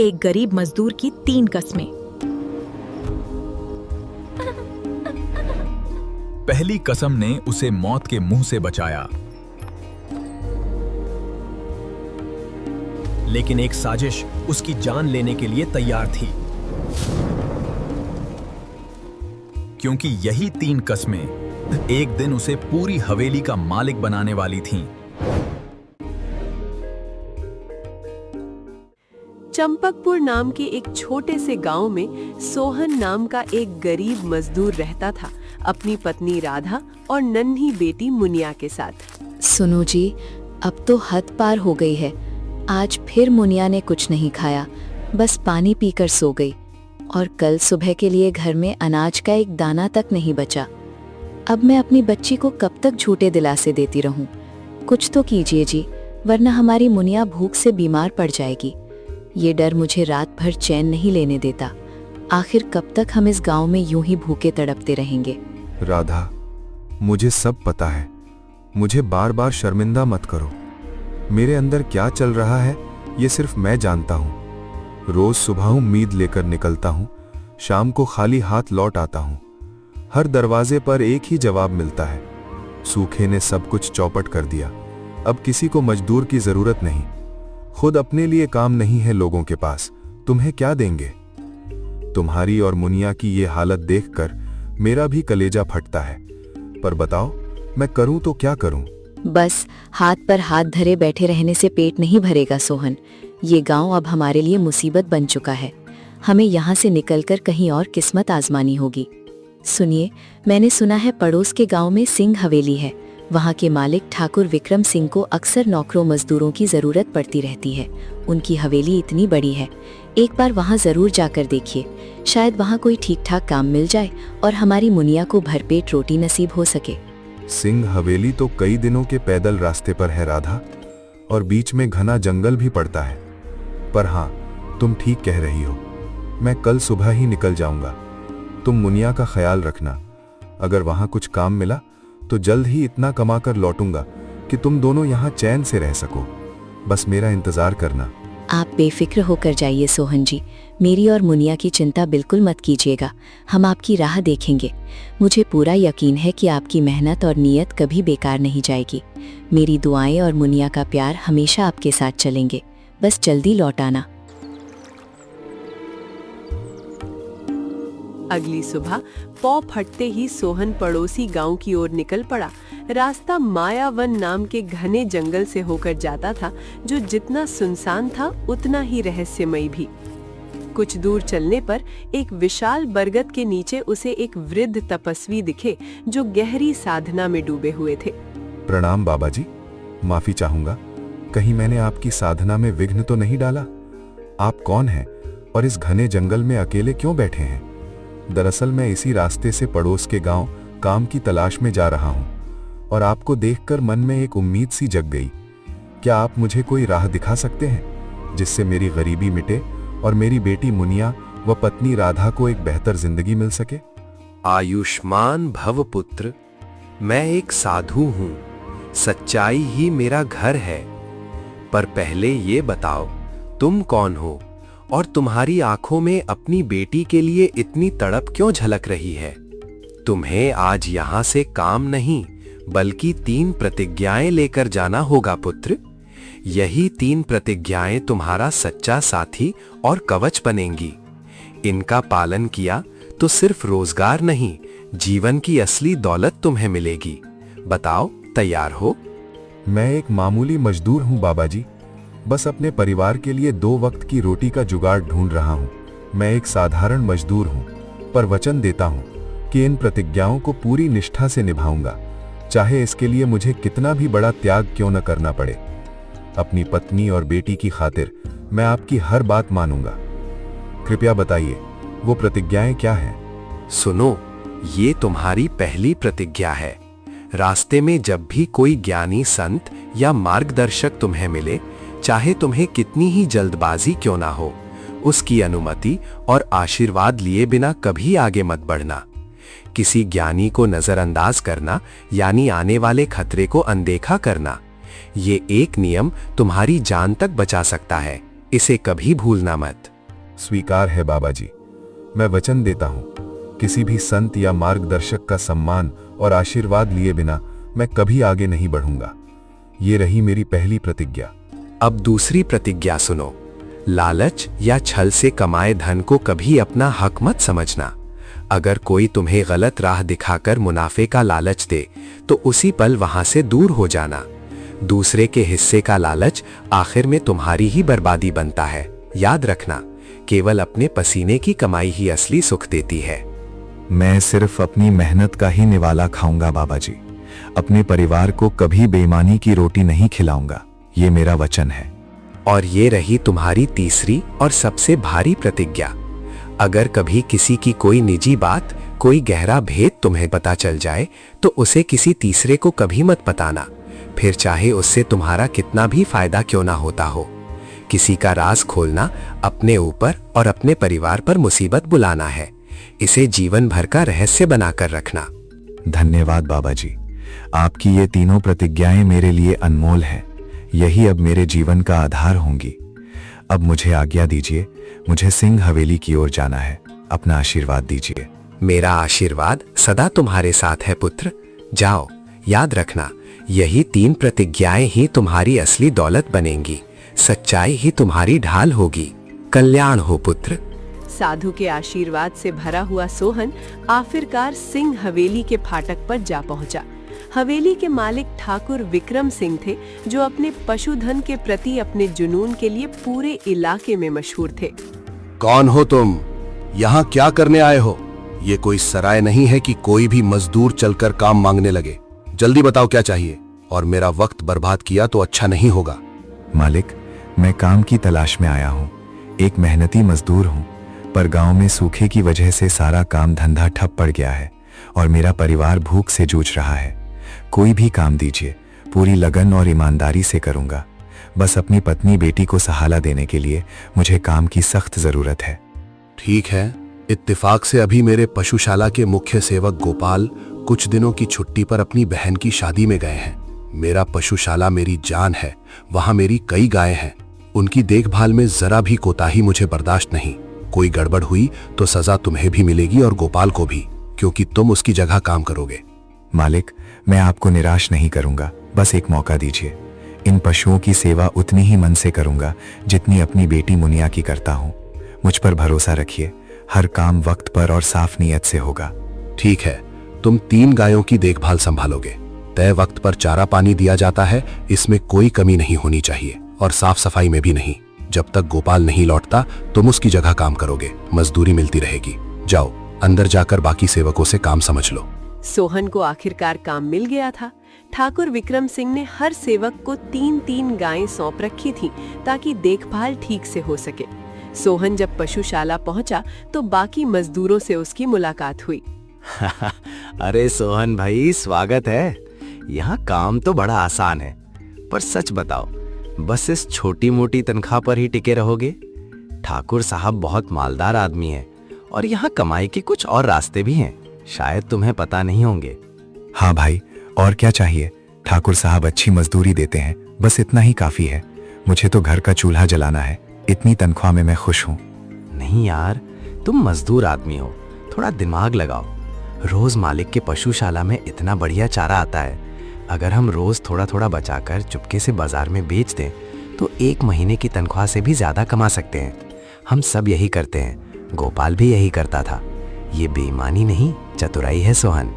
एक गरीब मजदूर की 3 कस्में। पहली कसम ने उसे मौत के मुंह से बचाया, लेकिन एक साजिश उसकी जान लेने के लिए तैयार थी, क्योंकि यही 3 कस्में एक दिन उसे पूरी हवेली का मालिक बनाने वाली थीं। चंपकपुर नाम के एक छोटे से गांव में सोहन नाम का एक गरीब मजदूर रहता था, अपनी पत्नी राधा और नन्ही बेटी मुनिया के साथ। सुनो जी, अब तो हद पार हो गई है। आज फिर मुनिया ने कुछ नहीं खाया, बस पानी पीकर सो गई और कल सुबह के लिए घर में अनाज का एक दाना तक नहीं बचा। अब मैं अपनी बच्ची को कब तक झूठे दिलासे देती रहूं? कुछ तो कीजिए जी, वरना हमारी मुनिया भूख से बीमार पड़ जाएगी। ये डर मुझे रात भर चैन नहीं लेने देता। आखिर कब तक हम इस गांव में यूं ही भूखे तड़पते रहेंगे? राधा, मुझे सब पता है। मुझे बार बार शर्मिंदा मत करो। मेरे अंदर क्या चल रहा है ये सिर्फ मैं जानता हूँ। रोज सुबह उम्मीद लेकर निकलता हूँ, शाम को खाली हाथ लौट आता हूँ। हर दरवाजे पर एक ही जवाब मिलता है, सूखे ने सब कुछ चौपट कर दिया। अब किसी को मजदूर की जरूरत नहीं, खुद अपने लिए काम नहीं है लोगों के पास, तुम्हें क्या देंगे? तुम्हारी और मुनिया की ये हालत देखकर मेरा भी कलेजा फटता है। पर बताओ, मैं करूं तो क्या करूं? बस हाथ पर हाथ धरे बैठे रहने से पेट नहीं भरेगा सोहन। ये गांव अब हमारे लिए मुसीबत बन चुका है। हमें यहाँ से निकलकर कहीं और किस्मत आजमानी होगी। सुनिए, मैंने सुना है पड़ोस के गांव में सिंह हवेली है। वहाँ के मालिक ठाकुर विक्रम सिंह को अक्सर नौकरों मजदूरों की जरूरत पड़ती रहती है। उनकी हवेली इतनी बड़ी है, एक बार वहाँ जरूर जाकर देखिए। शायद वहाँ कोई ठीक ठाक काम मिल जाए और हमारी मुनिया को भरपेट रोटी नसीब हो सके। सिंह हवेली तो कई दिनों के पैदल रास्ते पर है राधा, और बीच में घना जंगल भी पड़ता है। पर हाँ, तुम ठीक कह रही हो, मैं कल सुबह ही निकल जाऊंगा। तुम मुनिया का ख्याल रखना। अगर वहां कुछ काम मिला तो जल्द ही इतना कमाकर लौटूंगा कि तुम दोनों यहाँ चैन से रह सको। बस मेरा इंतजार करना। आप बेफिक्र होकर जाइए सोहन जी, मेरी और मुनिया की चिंता बिल्कुल मत कीजिएगा। हम आपकी राह देखेंगे। मुझे पूरा यकीन है कि आपकी मेहनत और नीयत कभी बेकार नहीं जाएगी। मेरी दुआएं और मुनिया का प्यार हमेशा आपके साथ चलेंगे। बस जल्दी लौट आना। अगली सुबह पौ फटते ही सोहन पड़ोसी गांव की ओर निकल पड़ा। रास्ता मायावन नाम के घने जंगल से होकर जाता था, जो जितना सुनसान था उतना ही रहस्यमयी भी। कुछ दूर चलने पर एक विशाल बरगद के नीचे उसे एक वृद्ध तपस्वी दिखे, जो गहरी साधना में डूबे हुए थे। प्रणाम बाबा जी, माफी चाहूंगा। कहीं मैंने आपकी साधना में विघ्न तो नहीं डाला? आप कौन हैं और इस घने जंगल में अकेले क्यों बैठे हैं? दरअसल मैं इसी रास्ते से पड़ोस के गांव काम की तलाश में जा रहा हूं और आपको देखकर मन में एक उम्मीद सी जग गई। क्या आप मुझे कोई राह दिखा सकते हैं जिससे मेरी गरीबी मिटे और मेरी बेटी मुनिया व पत्नी राधा को एक बेहतर जिंदगी मिल सके? आयुष्मान भव पुत्र, मैं एक साधु हूं, सच्चाई ही मेरा घर है। पर पहले ये बताओ, तुम कौन हो और तुम्हारी आंखों में अपनी बेटी के लिए इतनी तड़प क्यों झलक रही है? तुम्हें आज यहां से काम नहीं बल्कि 3 प्रतिज्ञाएं लेकर जाना होगा पुत्र। यही 3 प्रतिज्ञाएं तुम्हारा सच्चा साथी और कवच बनेंगी। इनका पालन किया तो सिर्फ रोजगार नहीं, जीवन की असली दौलत तुम्हें मिलेगी। बताओ, तैयार हो? मैं एक मामूली मजदूर हूं बाबा जी, बस अपने परिवार के लिए 2 वक्त की रोटी का जुगाड़ ढूंढ रहा हूं। मैं एक साधारण मजदूर हूं, पर वचन देता हूं कि इन प्रतिज्ञाओं को पूरी निष्ठा से निभाऊंगा, चाहे इसके लिए मुझे कितना भी बड़ा त्याग क्यों न करना पड़े। अपनी पत्नी और बेटी की खातिर मैं आपकी हर बात मानूंगा। कृपया बताइए, वो प्रतिज्ञाएं क्या हैं? सुनो, ये तुम्हारी पहली प्रतिज्ञा है। रास्ते में जब भी कोई ज्ञानी संत या मार्गदर्शक तुम्हें मिले, चाहे तुम्हें कितनी ही जल्दबाजी क्यों ना हो, उसकी अनुमति और आशीर्वाद लिए बिना कभी आगे मत बढ़ना। किसी ज्ञानी को नजरअंदाज करना यानी आने वाले खतरे को अनदेखा करना, ये एक नियम तुम्हारी जान तक बचा सकता है। इसे कभी भूलना मत। स्वीकार है बाबा जी। मैं वचन देता हूँ, किसी भी संत या मार्गदर्शक का सम्मान और आशीर्वाद लिए बिना मैं कभी आगे नहीं बढ़ूंगा। ये रही मेरी पहली प्रतिज्ञा। अब दूसरी प्रतिज्ञा सुनो। लालच या छल से कमाए धन को कभी अपना हक मत समझना। अगर कोई तुम्हें गलत राह दिखाकर मुनाफे का लालच दे तो उसी पल वहां से दूर हो जाना। दूसरे के हिस्से का लालच आखिर में तुम्हारी ही बर्बादी बनता है। याद रखना, केवल अपने पसीने की कमाई ही असली सुख देती है। मैं सिर्फ अपनी मेहनत का ही निवाला खाऊंगा बाबा जी। अपने परिवार को कभी बेईमानी की रोटी नहीं खिलाऊंगा, ये मेरा वचन है। और ये रही तुम्हारी तीसरी और सबसे भारी प्रतिज्ञा। अगर कभी किसी की कोई निजी बात, कोई गहरा भेद तुम्हें पता चल जाए तो उसे किसी तीसरे को कभी मत बताना, फिर चाहे उससे तुम्हारा कितना भी फायदा क्यों ना होता हो। किसी का राज खोलना अपने ऊपर और अपने परिवार पर मुसीबत बुलाना है। इसे जीवन भर का रहस्य बनाकर रखना। धन्यवाद बाबा जी, आपकी ये तीनों प्रतिज्ञाएं मेरे लिए अनमोल हैं। यही अब मेरे जीवन का आधार होंगी। अब मुझे आज्ञा दीजिए, मुझे सिंह हवेली की ओर जाना है। अपना आशीर्वाद दीजिए। मेरा आशीर्वाद सदा तुम्हारे साथ है पुत्र। जाओ, याद रखना, यही 3 प्रतिज्ञाएं ही तुम्हारी असली दौलत बनेंगी। सच्चाई ही तुम्हारी ढाल होगी। कल्याण हो पुत्र। साधु के आशीर्वाद से भरा हुआ सोहन आखिरकार सिंह हवेली के फाटक पर जा पहुंचा। हवेली के मालिक ठाकुर विक्रम सिंह थे, जो अपने पशुधन के प्रति अपने जुनून के लिए पूरे इलाके में मशहूर थे। कौन हो तुम? यहाँ क्या करने आए हो? ये कोई सराय नहीं है कि कोई भी मजदूर चलकर काम मांगने लगे। जल्दी बताओ क्या चाहिए, और मेरा वक्त बर्बाद किया तो अच्छा नहीं होगा। मालिक, मैं काम की तलाश में आया हूँ। एक मेहनती मजदूर हूँ, पर गांव में सूखे की वजह से सारा काम धंधा ठप पड़ गया है और मेरा परिवार भूख से जूझ रहा है। कोई भी काम दीजिए, पूरी लगन और ईमानदारी से करूंगा। बस अपनी पत्नी बेटी को सहारा देने के लिए मुझे काम की सख्त जरूरत है। ठीक है, इत्तेफाक से अभी मेरे पशुशाला के मुख्य सेवक गोपाल कुछ दिनों की छुट्टी पर अपनी बहन की शादी में गए हैं। मेरा पशुशाला मेरी जान है, वहां मेरी कई गायें हैं। उनकी देखभाल में जरा भी कोताही मुझे बर्दाश्त नहीं। कोई गड़बड़ हुई तो सजा तुम्हें भी मिलेगी और गोपाल को भी, क्योंकि तुम उसकी जगह काम करोगे। मालिक, मैं आपको निराश नहीं करूंगा, बस एक मौका दीजिए। इन पशुओं की सेवा उतनी ही मन से करूंगा जितनी अपनी बेटी मुनिया की करता हूँ। मुझ पर भरोसा रखिए, हर काम वक्त पर और साफ नीयत से होगा। ठीक है, तुम 3 गायों की देखभाल संभालोगे। तय वक्त पर चारा पानी दिया जाता है, इसमें कोई कमी नहीं होनी चाहिए, और साफ सफाई में भी नहीं। जब तक गोपाल नहीं लौटता तुम उसकी जगह काम करोगे, मजदूरी मिलती रहेगी। जाओ, अंदर जाकर बाकी सेवकों से काम समझ लो। सोहन को आखिरकार काम मिल गया था। ठाकुर विक्रम सिंह ने हर सेवक को 3-3 गायें सौंप रखी थी ताकि देखभाल ठीक से हो सके। सोहन जब पशुशाला पहुंचा तो बाकी मजदूरों से उसकी मुलाकात हुई। अरे सोहन भाई, स्वागत है। यहाँ काम तो बड़ा आसान है, पर सच बताओ, बस इस छोटी मोटी तनख्वाह पर ही टिके रहोगे? ठाकुर साहब बहुत मालदार आदमी है और यहाँ कमाई के कुछ और रास्ते भी हैं, शायद तुम्हें पता नहीं होंगे। हाँ भाई, और क्या चाहिए? ठाकुर साहब अच्छी मजदूरी देते हैं, बस इतना ही काफी है। मुझे तो घर का चूल्हा जलाना है, इतनी तनख्वाह में मैं खुश हूँ। नहीं यार, तुम मजदूर आदमी हो, थोड़ा दिमाग लगाओ। रोज मालिक के पशुशाला में इतना बढ़िया चारा आता है, अगर हम रोज थोड़ा थोड़ा बचाकर चुपके से बाजार में बेच दें तो 1 महीने की तनख्वाह से भी ज्यादा कमा सकते हैं। हम सब यही करते हैं, गोपाल भी यही करता था। ये बेईमानी नहीं, चतुराई है सोहन।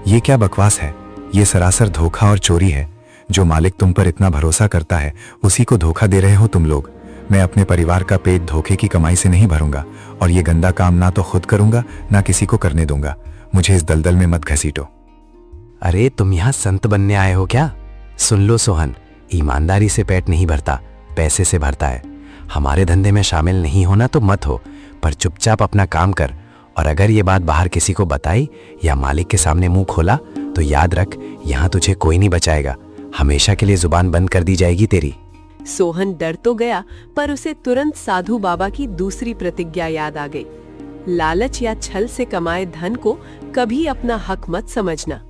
ये क्या बकवास है? ये सरासर धोखा और चोरी है। जो मालिक तुम पर इतना भरोसा करता है, उसी को धोखा दे रहे हो तुम लोग। मैं अपने परिवार का पेट धोखे की कमाई से नहीं भरूंगा, और ये गंदा काम ना तो खुद करूंगा ना किसी को करने दूंगा। मुझे इस दलदल में मत घसीटो। अरे तुम यहाँ संत बनने आए हो क्या? सुन लो सोहन, ईमानदारी से पेट नहीं भरता, पैसे से भरता है। हमारे धंधे में शामिल नहीं होना तो मत हो, पर चुपचाप अपना काम कर। और अगर ये बात बाहर किसी को बताई या मालिक के सामने मुंह खोला तो याद रख, यहाँ तुझे कोई नहीं बचाएगा। हमेशा के लिए जुबान बंद कर दी जाएगी तेरी। सोहन डर तो गया, पर उसे तुरंत साधु बाबा की दूसरी प्रतिज्ञा याद आ गई। लालच या छल से कमाए धन को कभी अपना हक मत समझना।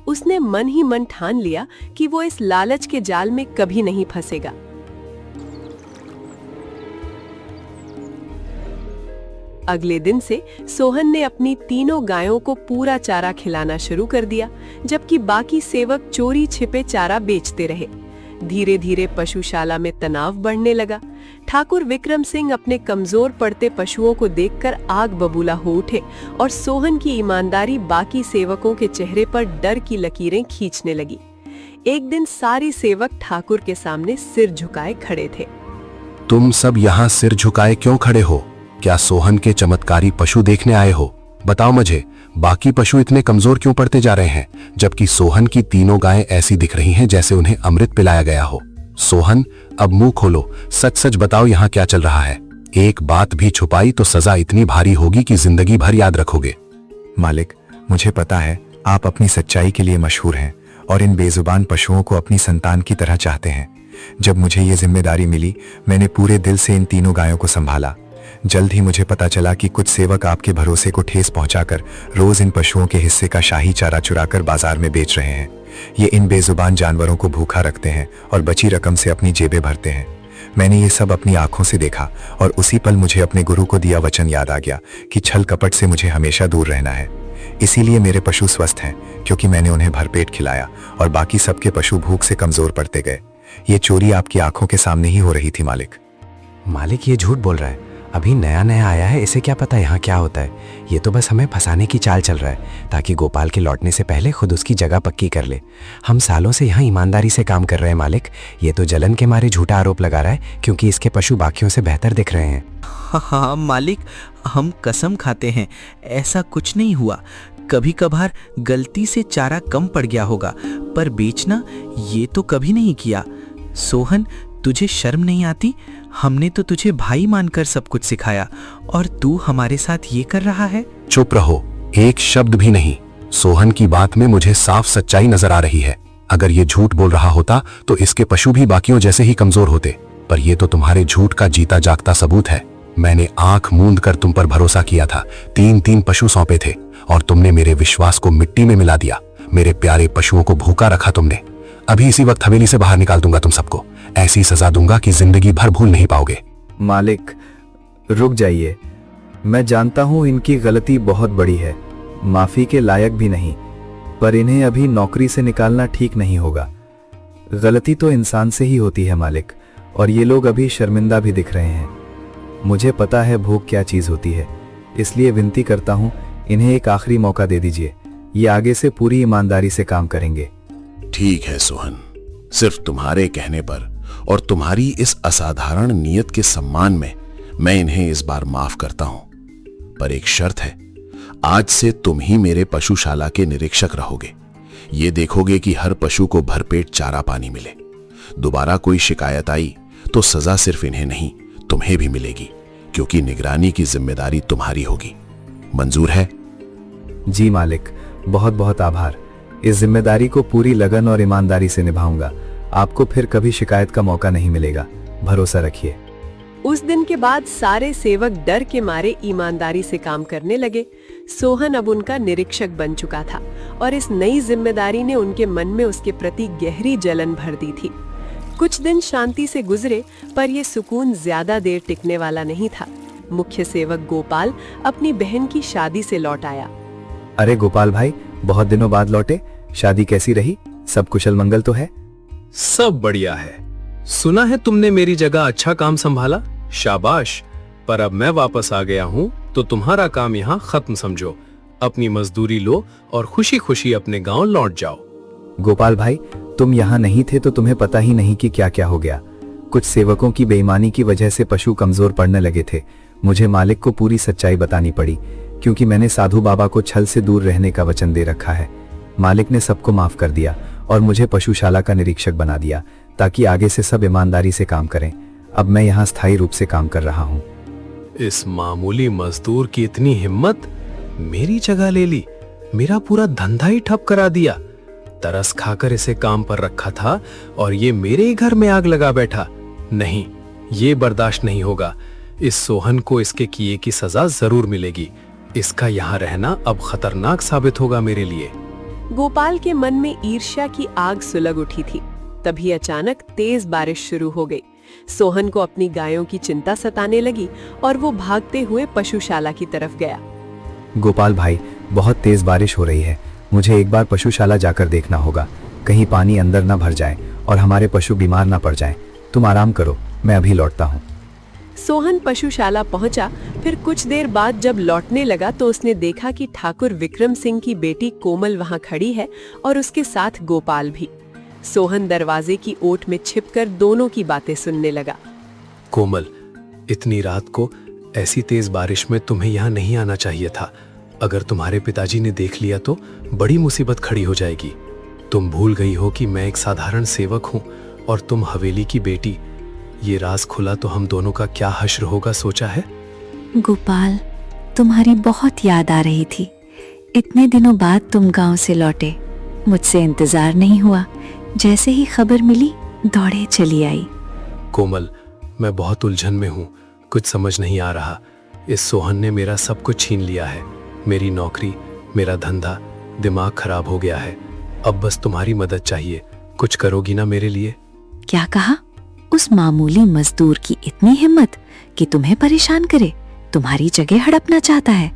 उसने मन ही मन ठान लिया कि वो इस लालच के जाल में कभी नहीं फंसेगा। अगले दिन से सोहन ने अपनी तीनों गायों को पूरा चारा खिलाना शुरू कर दिया, जबकि बाकी सेवक चोरी छिपे चारा बेचते रहे। धीरे धीरे पशुशाला में तनाव बढ़ने लगा। ठाकुर विक्रम सिंह अपने कमजोर पड़ते पशुओं को देखकर आग बबूला हो उठे और सोहन की ईमानदारी बाकी सेवकों के चेहरे पर डर की लकीरें खींचने लगी। एक दिन सारे सेवक ठाकुर के सामने सिर झुकाए खड़े थे। तुम सब यहाँ सिर झुकाए क्यों खड़े हो? क्या सोहन के चमत्कारी पशु देखने आए हो? बताओ मुझे, बाकी पशु इतने कमजोर क्यों पड़ते जा रहे हैं, जबकि सोहन की तीनों गायें ऐसी दिख रही हैं जैसे उन्हें अमृत पिलाया गया हो। सोहन, अब मुंह खोलो, सच सच बताओ यहाँ क्या चल रहा है। एक बात भी छुपाई तो सजा इतनी भारी होगी कि जिंदगी भर याद रखोगे। मालिक, मुझे पता है आप अपनी सच्चाई के लिए मशहूर हैं और इन बेजुबान पशुओं को अपनी संतान की तरह चाहते हैं। जब मुझे ये जिम्मेदारी मिली, मैंने पूरे दिल से इन तीनों गायों को संभाला। जल्द ही मुझे पता चला कि कुछ सेवक आपके भरोसे को ठेस पहुंचाकर रोज इन पशुओं के हिस्से का शाही चारा चुराकर बाजार में बेच रहे हैं। ये इन बेजुबान जानवरों को भूखा रखते हैं और बची रकम से अपनी जेबें भरते हैं। मैंने ये सब अपनी आंखों से देखा और उसी पल मुझे अपने गुरु को दिया वचन याद आ गया कि छल कपट से मुझे हमेशा दूर रहना है। इसीलिए मेरे पशु स्वस्थ हैं, क्योंकि मैंने उन्हें भरपेट खिलाया और बाकी सबके पशु भूख से कमजोर पड़ते गए। ये चोरी आपकी आंखों के सामने ही हो रही थी मालिक। मालिक ये झूठ बोल रहा है, अभी नया नया आया है, इसे क्या पता यहाँ क्या होता है। ये तो बस हमें फंसाने की चाल चल रहा है ताकि गोपाल के लौटने से पहले खुद उसकी जगह पक्की कर ले। हम सालों से यहाँ ईमानदारी से काम कर रहे हैं मालिक। ये तो जलन के मारे झूठा आरोप लगा रहा है क्योंकि इसके पशु बाकियों से बेहतर दिख रहे हैं। हाँ मालिक, हम कसम खाते हैं ऐसा कुछ नहीं हुआ। कभी कभार गलती से चारा कम पड़ गया होगा, पर बेचना ये तो कभी नहीं किया। सोहन, तुझे शर्म नहीं आती? हमने तो तुझे भाई मानकर सब कुछ सिखाया और तू हमारे साथ ये कर रहा है। चुप रहो, एक शब्द भी नहीं। सोहन की बात में मुझे साफ सच्चाई नजर आ रही है। अगर ये झूठ बोल रहा होता तो इसके पशु भी बाकियों जैसे ही कमजोर होते, पर ये तो तुम्हारे झूठ का जीता जागता सबूत है। मैंने आंख मूंद कर तुम पर भरोसा किया था। 3-3 पशु सौंपे थे और तुमने मेरे विश्वास को मिट्टी में मिला दिया। मेरे प्यारे पशुओं को भूखा रखा तुमने। अभी इसी वक्त हवेली से बाहर निकाल दूंगा तुम सबको। ऐसी सजा दूंगा कि जिंदगी भर भूल नहीं पाओगे। मालिक, रुक जाइए। मैं जानता हूं इनकी गलती बहुत बड़ी है, माफी के लायक भी नहीं, पर इन्हें अभी नौकरी से निकालना ठीक नहीं होगा। गलती तो इंसान से ही होती है मालिक, और ये लोग अभी शर्मिंदा भी दिख रहे हैं। मुझे पता है भूख क्या चीज होती है, इसलिए विनती करता हूं इन्हें एक आखिरी मौका दे दीजिए। ये आगे से पूरी ईमानदारी से काम करेंगे। ठीक है सोहन, सिर्फ तुम्हारे कहने पर और तुम्हारी इस असाधारण नीयत के सम्मान में मैं इन्हें इस बार माफ करता हूं, पर एक शर्त है। आज से तुम ही मेरे पशुशाला के निरीक्षक रहोगे। ये देखोगे कि हर पशु को भरपेट चारा पानी मिले। दोबारा कोई शिकायत आई तो सजा सिर्फ इन्हें नहीं, तुम्हें भी मिलेगी, क्योंकि निगरानी की जिम्मेदारी तुम्हारी होगी। मंजूर है? जी मालिक, बहुत बहुत आभार। इस जिम्मेदारी को पूरी लगन और ईमानदारी से निभाऊंगा। आपको फिर कभी शिकायत का मौका नहीं मिलेगा, भरोसा रखिए। उस दिन के बाद सारे सेवक डर के मारे ईमानदारी से काम करने लगे। सोहन अब उनका निरीक्षक बन चुका था और इस नई जिम्मेदारी ने उनके मन में उसके प्रति गहरी जलन भर दी थी। कुछ दिन शांति से गुजरे, पर यह सुकून ज्यादा देर टिकने वाला नहीं था। मुख्य सेवक गोपाल अपनी बहन की शादी से लौट आया। अरे गोपाल भाई, बहुत दिनों बाद लौटे। शादी कैसी रही? सब कुशल मंगल तो है? सब बढ़िया है। सुना है तुमने मेरी जगह अच्छा काम संभाला, शाबाश। पर अब मैं वापस आ गया हूँ तो तुम्हारा काम यहाँ खत्म समझो। अपनी मजदूरी लो और खुशी खुशी अपने गांव लौट जाओ। गोपाल भाई, तुम यहाँ नहीं थे तो तुम्हें पता ही नहीं कि क्या क्या हो गया। कुछ सेवकों की बेईमानी की वजह से पशु कमजोर पड़ने लगे थे। मुझे मालिक को पूरी सच्चाई बतानी पड़ी, क्योंकि मैंने साधु बाबा को छल से दूर रहने का वचन दे रखा है। मालिक ने सबको माफ कर दिया और मुझे पशुशाला का निरीक्षक बना दिया, ताकि आगे से सब ईमानदारी से काम करें। अब मैं यहाँ स्थायी रूप से काम कर रहा हूँ। इस मामूली मजदूर की इतनी हिम्मत, मेरी जगह ले ली, मेरा पूरा धंधा ही ठप करा दिया। तरस खाकर इसे काम पर रखा था और ये मेरे ही घर में आग लगा बैठा। नहीं, ये बर्दाश्त नहीं होगा। इस सोहन को इसके किए की सजा जरूर मिलेगी। इसका यहाँ रहना अब खतरनाक साबित होगा मेरे लिए। गोपाल के मन में ईर्ष्या की आग सुलग उठी थी। तभी अचानक तेज बारिश शुरू हो गई। सोहन को अपनी गायों की चिंता सताने लगी और वो भागते हुए पशुशाला की तरफ गया। गोपाल भाई, बहुत तेज बारिश हो रही है, मुझे एक बार पशुशाला जाकर देखना होगा, कहीं पानी अंदर ना भर जाए और हमारे पशु बीमार ना पड़ जाएं। तुम आराम करो, मैं अभी लौटता हूँ। सोहन पशुशाला पहुंचा। फिर कुछ देर बाद जब लौटने लगा तो उसने देखा कि ठाकुर विक्रम सिंह की बेटी कोमल वहां खड़ी है और उसके साथ गोपाल भी। सोहन दरवाजे की ओट में छिपकर दोनों की बातें सुनने लगा। कोमल, इतनी रात को ऐसी तेज बारिश में तुम्हें यहाँ नहीं आना चाहिए था। अगर तुम्हारे पिताजी ने देख लिया तो बड़ी मुसीबत खड़ी हो जाएगी। तुम भूल गई हो कि मैं एक साधारण सेवक हूँ और तुम हवेली की बेटी। ये राज खुला तो हम दोनों का क्या हश्र होगा, सोचा है? गोपाल, तुम्हारी बहुत याद आ रही थी। इतने दिनों बाद तुम गांव से लौटे, मुझसे इंतजार नहीं हुआ। जैसे ही खबर मिली दौड़े चली आई। कोमल, मैं बहुत उलझन में हूँ, कुछ समझ नहीं आ रहा। इस सोहन ने मेरा सब कुछ छीन लिया है, मेरी नौकरी, मेरा धंधा, दिमाग खराब हो गया है। अब बस तुम्हारी मदद चाहिए, कुछ करोगी ना मेरे लिए? क्या कहा? उस मामूली मजदूर की इतनी हिम्मत कि तुम्हें परेशान करे, तुम्हारी जगह हड़पना चाहता है।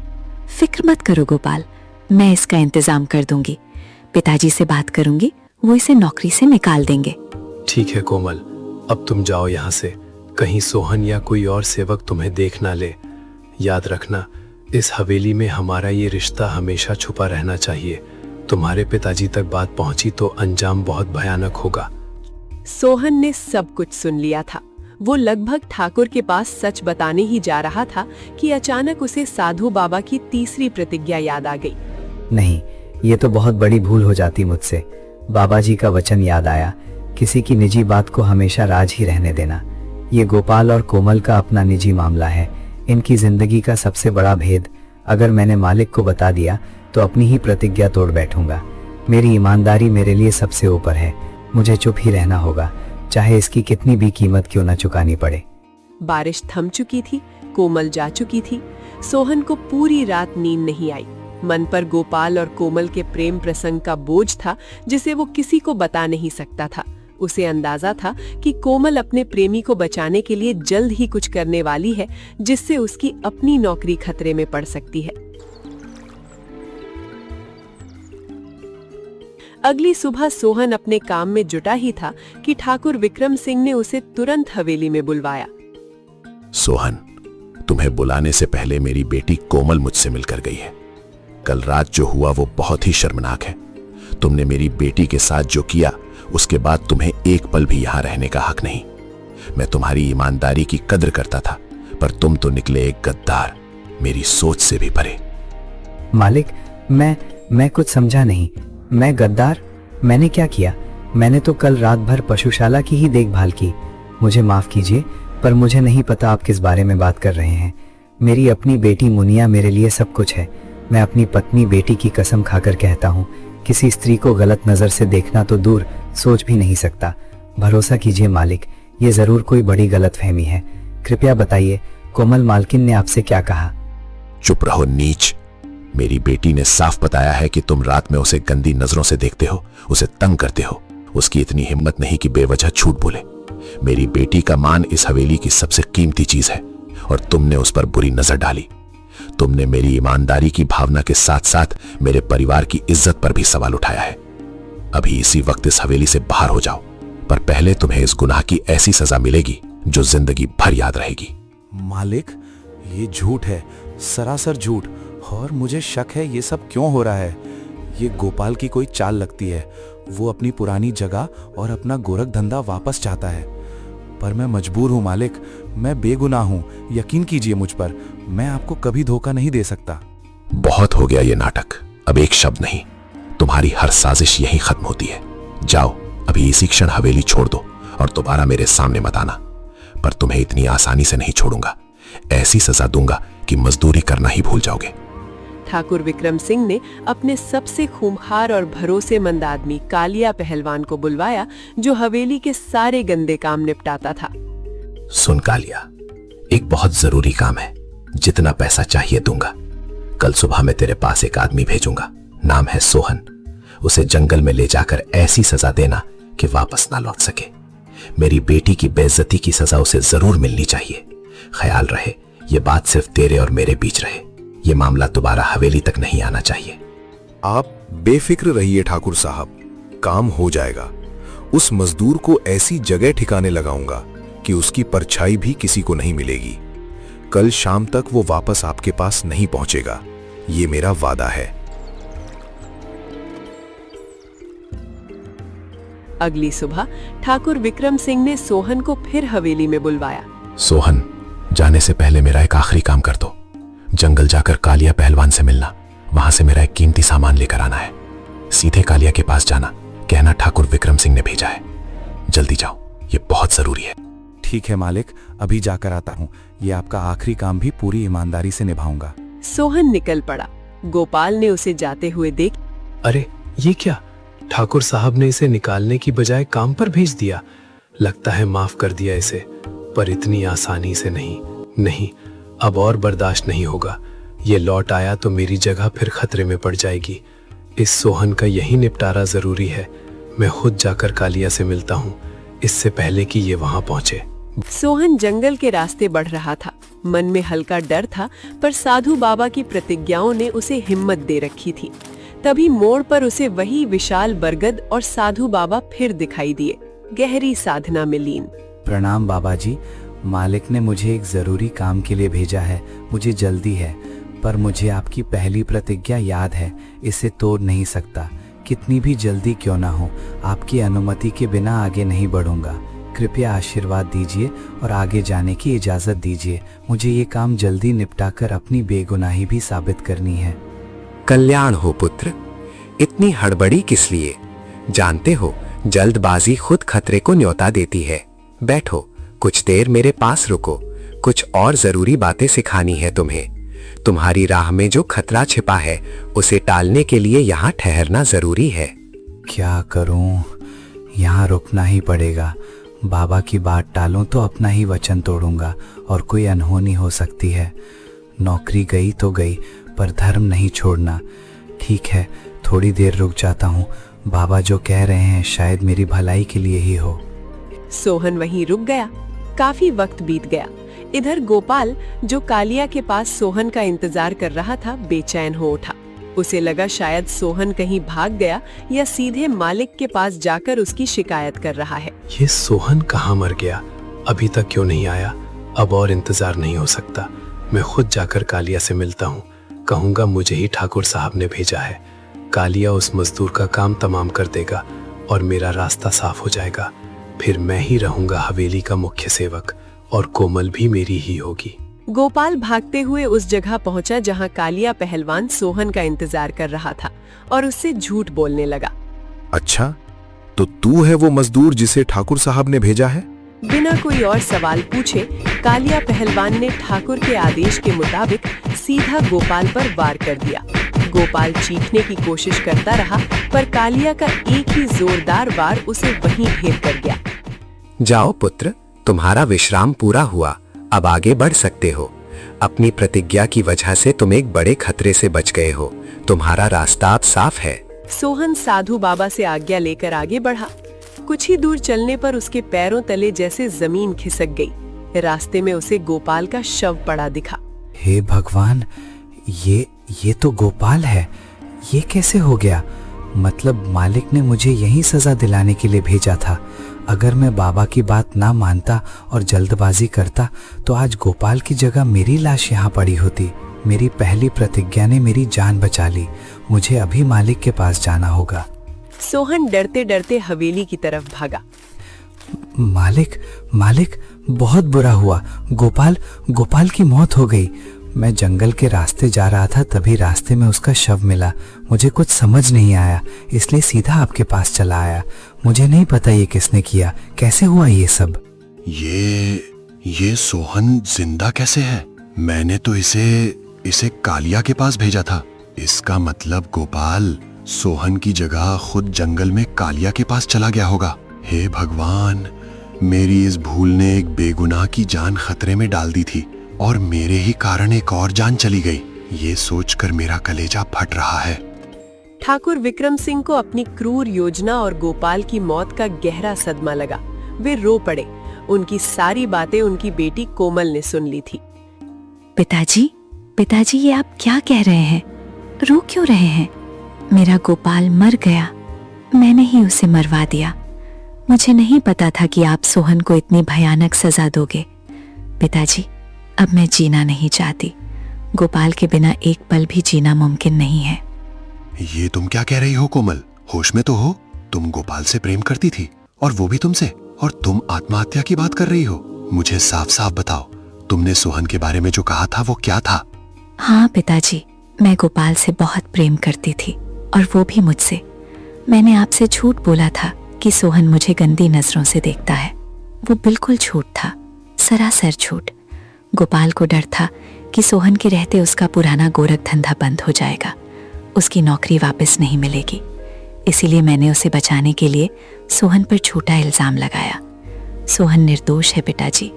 फिक्र मत करो गोपाल, मैं इसका इंतजाम कर दूंगी। पिताजी से बात करूंगी, वो इसे नौकरी से निकाल देंगे। ठीक है कोमल, अब तुम जाओ यहाँ से, कहीं सोहन या कोई और सेवक तुम्हें देख ना ले। याद रखना, इस हवेली में हमारा ये रिश्ता हमेशा छुपा रहना चाहिए। तुम्हारे पिताजी तक बात पहुंची तो अंजाम बहुत भयानक होगा। सोहन ने सब कुछ सुन लिया था। वो लगभग ठाकुर के पास सच बताने ही जा रहा था कि अचानक उसे साधु बाबा की तीसरी प्रतिज्ञा याद आ गई। नहीं, ये तो बहुत बड़ी भूल हो जाती मुझसे। बाबा जी का वचन याद आया, किसी की निजी बात को हमेशा राज ही रहने देना। ये गोपाल और कोमल का अपना निजी मामला है, इनकी जिंदगी का सबसे बड़ा भेद अगर मैंने मालिक को बता दिया तो अपनी ही प्रतिज्ञा तोड़ बैठूंगा। मेरी ईमानदारी मेरे लिए सबसे ऊपर है, मुझे चुप ही रहना होगा, चाहे इसकी कितनी भी कीमत क्यों न चुकानी पड़े। बारिश थम चुकी थी, कोमल जा चुकी थी। सोहन को पूरी रात नींद नहीं आई। मन पर गोपाल और कोमल के प्रेम प्रसंग का बोझ था जिसे वो किसी को बता नहीं सकता था। उसे अंदाजा था कि कोमल अपने प्रेमी को बचाने के लिए जल्द ही कुछ करने वाली है जिससे उसकी अपनी नौकरी खतरे में पड़ सकती है। अगली सुबह सोहन अपने काम में जुटा ही था कि ठाकुर विक्रम सिंह ने उसे तुरंत हवेली में बुलवाया। सोहन, तुम्हें बुलाने से पहले मेरी बेटी कोमल मुझसे मिलकर गई है। कल रात जो हुआ वो बहुत ही शर्मनाक है। तुमने मेरी बेटी के साथ जो किया उसके बाद तुम्हें एक पल भी यहां रहने का हक नहीं। मैं तुम्हारी ईमानदारी की कद्र करता था, पर तुम तो निकले एक गद्दार, मेरी सोच से भी परे। मालिक, मैं कुछ समझा नहीं। मैं गद्दार? मैंने क्या किया? मैंने तो कल रात भर पशुशाला की ही देखभाल की। मुझे माफ कीजिए, पर मुझे नहीं पता आप किस बारे में बात कर रहे हैं। मेरी अपनी बेटी मुनिया मेरे लिए सब कुछ है। मैं अपनी पत्नी बेटी की कसम खाकर कहता हूँ, किसी स्त्री को गलत नजर से देखना तो दूर, सोच भी नहीं सकता। भरोसा कीजिए मालिक, ये जरूर कोई बड़ी गलतफहमी है। कृपया बताइए, कोमल मालकिन ने आपसे क्या कहा? चुप रहो नीच। मेरी बेटी ने साफ बताया है कि तुम रात में उसे गंदी नजरों से देखते हो, उसे तंग करते हो। उसकी इतनी हिम्मत नहीं कि बेवजह झूठ बोले। मेरी बेटी का मान इस हवेली की सबसे कीमती चीज है और तुमने उस पर बुरी नजर डाली। तुमने मेरी ईमानदारी की भावना के साथ साथ मेरे परिवार की इज्जत पर भी सवाल उठाया है। अभी इसी वक्त इस हवेली से बाहर हो जाओ, पर पहले तुम्हें इस गुनाह की ऐसी सजा मिलेगी जो जिंदगी भर याद रहेगी। मालिक, ये झूठ है, सरासर झूठ, और मुझे शक है ये सब क्यों हो रहा है। ये गोपाल की कोई चाल लगती है। वो अपनी पुरानी जगह और अपना गोरख धंधा वापस चाहता है, पर मैं मजबूर हूं मालिक। मैं बेगुनाह हूं, यकीन कीजिए मुझ पर। मैं आपको कभी धोखा नहीं दे सकता। बहुत हो गया ये नाटक, अब एक शब्द नहीं। तुम्हारी हर साजिश यहीं खत्म होती है। जाओ, अभी इसी क्षण हवेली छोड़ दो और दोबारा मेरे सामने मत आना। पर तुम्हें इतनी आसानी से नहीं छोड़ूंगा। ऐसी सजा दूंगा कि मजदूरी करना ही भूल जाओगे। ठाकुर विक्रम सिंह ने अपने सबसे खूंखार और भरोसेमंद आदमी कालिया पहलवान को बुलवाया, जो हवेली के सारे गंदे काम निपटाता था। सुन कालिया, एक बहुत जरूरी काम है, जितना पैसा चाहिए दूंगा। कल सुबह मैं तेरे पास एक आदमी भेजूंगा, नाम है सोहन। उसे जंगल में ले जाकर ऐसी सजा देना कि वापस ना लौट सके। मेरी बेटी की बेइज्जती की सजा उसे जरूर मिलनी चाहिए। ख्याल रहे ये बात सिर्फ तेरे और मेरे बीच रहे। ये मामला दोबारा हवेली तक नहीं आना चाहिए। आप बेफिक्र रहिए ठाकुर साहब, काम हो जाएगा। उस मजदूर को ऐसी जगह ठिकाने लगाऊंगा कि उसकी परछाई भी किसी को नहीं मिलेगी। कल शाम तक वो वापस आपके पास नहीं पहुंचेगा, ये मेरा वादा है। अगली सुबह ठाकुर विक्रम सिंह ने सोहन को फिर हवेली में बुलवाया। सोहन, जाने से पहले मेरा एक आखिरी काम कर दो। जंगल जाकर कालिया पहलवान से मिलना, वहां से मेरा एक कीमती सामान लेकर आना है। सीधे कालिया के पास जाना, कहना ठाकुर विक्रम सिंह ने भेजा है। जल्दी जाओ, ये बहुत जरूरी है। ठीक है मालिक, अभी जाकर आता हूँ। ये आपका आखिरी काम भी पूरी ईमानदारी से निभाऊंगा। सोहन निकल पड़ा। गोपाल ने उसे जाते हुए देख, अरे ये क्या, ठाकुर साहब ने इसे निकालने की बजाय काम पर भेज दिया। लगता है माफ कर दिया इसे, पर इतनी आसानी से नहीं। नहीं, अब और बर्दाश्त नहीं होगा। ये लौट आया तो मेरी जगह फिर खतरे में पड़ जाएगी। इस सोहन का यही निपटारा जरूरी है। मैं खुद जाकर कालिया से मिलता हूँ, इससे पहले कि ये वहां पहुंचे। सोहन जंगल के रास्ते बढ़ रहा था। मन में हल्का डर था, पर साधु बाबा की प्रतिज्ञाओं ने उसे हिम्मत दे रखी थी। तभी मोड़ पर उसे वही विशाल बरगद और साधु बाबा फिर दिखाई दिए, गहरी साधना में लीन। प्रणाम बाबा जी, मालिक ने मुझे एक जरूरी काम के लिए भेजा है। मुझे जल्दी है, पर मुझे आपकी पहली प्रतिज्ञा याद है, इसे तोड़ नहीं सकता। कितनी भी जल्दी क्यों ना हो, आपकी अनुमति के बिना आगे नहीं बढ़ूंगा। कृपया आशीर्वाद दीजिए और आगे जाने की इजाजत दीजिए। मुझे ये काम जल्दी निपटाकर अपनी बेगुनाही भी साबित करनी है। कल्याण हो पुत्र, इतनी हड़बड़ी किस लिए? जानते हो, जल्दबाजी खुद खतरे को न्योता देती है। बैठो, कुछ देर मेरे पास रुको। कुछ और जरूरी बातें सिखानी है तुम्हें। तुम्हारी राह में जो खतरा छिपा है, उसे टालने के लिए यहाँ ठहरना जरूरी है। क्या करूं? यहाँ रुकना ही पड़ेगा। बाबा की बात टालूं तो अपना ही वचन तोड़ूंगा और कोई अनहोनी हो सकती है। नौकरी गई तो गई, पर धर्म नहीं छोड़ना। ठीक है, थोड़ी देर रुक जाता हूँ। बाबा जो कह रहे हैं शायद मेरी भलाई के लिए ही हो। सोहन वहीं रुक गया। काफी वक्त बीत गया। इधर गोपाल, जो कालिया के पास सोहन का इंतजार कर रहा था, बेचैन हो उठा। उसे लगा शायद सोहन कहीं भाग गया या सीधे मालिक के पास जाकर उसकी शिकायत कर रहा है। ये सोहन कहाँ मर गया? अभी तक क्यों नहीं आया? अब और इंतजार नहीं हो सकता। मैं खुद जाकर कालिया से मिलता हूँ। कहूँगा मुझे ही ठाकुर साहब ने भेजा है। कालिया उस मजदूर का काम तमाम कर देगा और मेरा रास्ता साफ हो जाएगा। फिर मैं ही रहूंगा हवेली का मुख्य सेवक और कोमल भी मेरी ही होगी। गोपाल भागते हुए उस जगह पहुंचा जहां कालिया पहलवान सोहन का इंतजार कर रहा था और उससे झूठ बोलने लगा। अच्छा, तो तू है वो मजदूर जिसे ठाकुर साहब ने भेजा है? बिना कोई और सवाल पूछे कालिया पहलवान ने ठाकुर के आदेश के मुताबिक सीधा गोपाल पर वार कर दिया। गोपाल चीखने की कोशिश करता रहा, पर कालिया का एक ही जोरदार वार उसे वहीं ढेर कर गया। जाओ पुत्र, तुम्हारा विश्राम पूरा हुआ। अब आगे बढ़ सकते हो। अपनी प्रतिज्ञा की वजह से तुम एक बड़े खतरे से बच गए हो। तुम्हारा रास्ता अब साफ है। सोहन साधु बाबा से आज्ञा लेकर आगे बढ़ा। कुछ ही दूर चलने पर उसके पैरों तले जैसे जमीन खिसक गई। रास्ते में उसे गोपाल का शव पड़ा दिखा। हे भगवान, ये तो गोपाल है। ये कैसे हो गया? मतलब मालिक ने मुझे यही सजा दिलाने के लिए भेजा था। अगर मैं बाबा की बात ना मानता और जल्दबाजी करता तो आज गोपाल की जगह मेरी लाश यहाँ पड़ी होती। मेरी पहली प्रतिज्ञा ने मेरी जान बचा ली। मुझे अभी मालिक के पास जाना होगा। सोहन डरते डरते हवेली की तरफ भागा। मालिक, बहुत बुरा हुआ। गोपाल की मौत हो गई। मैं जंगल के रास्ते जा रहा था, तभी रास्ते में उसका शव मिला। मुझे कुछ समझ नहीं आया, इसलिए सीधा आपके पास चला आया। मुझे नहीं पता ये किसने किया, कैसे हुआ ये सब। ये सोहन जिंदा कैसे है? मैंने तो इसे कालिया के पास भेजा था। इसका मतलब गोपाल सोहन की जगह खुद जंगल में कालिया के पास चला गया होगा। हे भगवान, मेरी इस भूल ने एक बेगुनाह की जान खतरे में डाल दी थी और मेरे ही कारण एक और जान चली गई। ये सोचकर मेरा कलेजा फट रहा है। ठाकुर विक्रम सिंह को अपनी क्रूर योजना और गोपाल की मौत का गहरा सदमा लगा। वे रो पड़े। उनकी सारी बातें उनकी बेटी कोमल ने सुन ली थी। पिताजी, पिताजी, ये आप क्या कह रहे हैं? रो क्यों रहे हैं? मेरा गोपाल मर गया, मैंने ही उसे मरवा दिया। मुझे नहीं पता था कि आप सोहन को इतनी भयानक सजा दोगे। पिताजी, अब मैं जीना नहीं चाहती। गोपाल के बिना एक पल भी जीना मुमकिन नहीं है। ये तुम क्या कह रही हो कोमल? होश में तो हो? तुम गोपाल से प्रेम करती थी और वो भी तुमसे, और तुम आत्महत्या की बात कर रही हो? मुझे साफ साफ बताओ, तुमने सोहन के बारे में जो कहा था वो क्या था? हाँ पिताजी, मैं गोपाल से बहुत प्रेम करती थी और वो भी मुझसे। मैंने आपसे झूठ बोला था कि सोहन मुझे गंदी नजरों से देखता है। वो बिल्कुल झूठ था, सरासर झूठ। गोपाल को डर था कि सोहन के रहते उसका पुराना गोरख धंधा बंद हो जाएगा, उसकी नौकरी वापस नहीं मिलेगी। इसीलिए मैंने उसे बचाने के लिए सोहन पर झूठा इल्जाम लगाया। सोहन निर्दोष है पिताजी,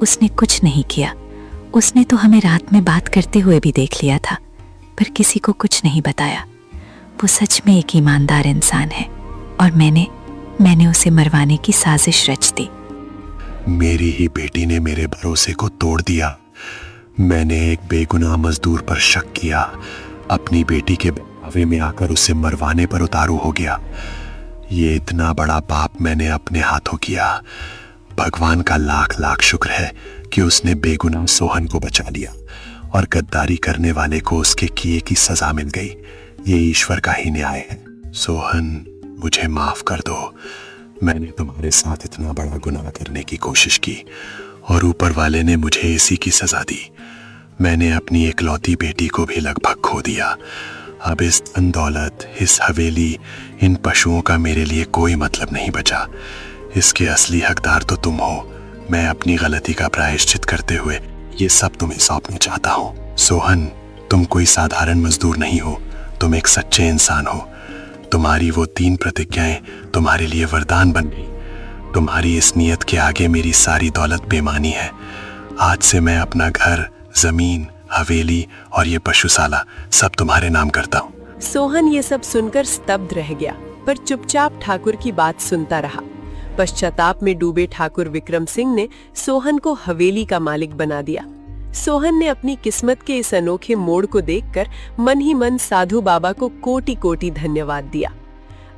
उसने कुछ नहीं किया। उसने तो हमें रात में बात करते हुए भी देख लिया था, पर किसी को कुछ नहीं बताया। वो सच में एक ईमानदार इंसान है और मैंने उसे मरवाने की साजिश रच दी। मेरी ही बेटी ने मेरे भरोसे को तोड़ दिया। मैंने एक बेगुनाह मजदूर पर शक किया, अपनी बेटी के बहकावे में आकर उसे मरवाने पर उतारू हो गया। ये इतना बड़ा पाप मैंने अपने हाथों किया। भगवान का लाख लाख शुक्र है कि उसने बेगुनाह सोहन को बचा लिया और गद्दारी करने वाले को उसके किए की सजा मिल गई। ये ईश्वर का ही न्याय है। सोहन, मुझे माफ कर दो। मैंने तुम्हारे साथ इतना बड़ा गुनाह करने की कोशिश की और ऊपर वाले ने मुझे इसी की सजा दी। मैंने अपनी इकलौती बेटी को भी लगभग खो दिया। अब इस धन दौलत, इस हवेली, इन पशुओं का मेरे लिए कोई मतलब नहीं बचा। इसके असली हकदार तो तुम हो। मैं अपनी गलती का प्रायश्चित करते हुए ये सब तुम्हें सौंपना चाहता हूँ। सोहन, तुम कोई साधारण मजदूर नहीं हो, तुम एक सच्चे इंसान हो। तुम्हारी वो 3 प्रतिज्ञाएं तुम्हारे लिए वरदान बन गई। तुम्हारी इस नियत के आगे मेरी सारी दौलत बेमानी है। आज से मैं अपना घर, जमीन, हवेली और ये पशुशाला सब तुम्हारे नाम करता हूँ। सोहन ये सब सुनकर स्तब्ध रह गया, पर चुपचाप ठाकुर की बात सुनता रहा। पश्चाताप में डूबे ठाकुर विक्रम सिंह ने सोहन को हवेली का मालिक बना दिया। सोहन ने अपनी किस्मत के इस अनोखे मोड़ को देखकर मन ही मन साधु बाबा को कोटि कोटि धन्यवाद दिया।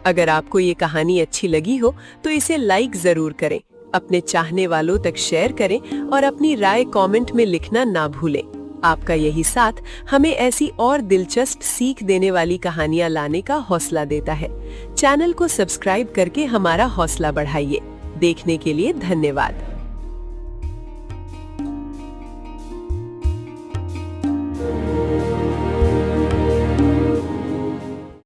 अगर आपको ये कहानी अच्छी लगी हो तो इसे लाइक जरूर करें, अपने चाहने वालों तक शेयर करें और अपनी राय कमेंट में लिखना ना भूलें। आपका यही साथ हमें ऐसी और दिलचस्प सीख देने वाली कहानियां लाने का हौसला देता है। चैनल को सब्सक्राइब करके हमारा हौसला बढ़ाइए। देखने के लिए धन्यवाद।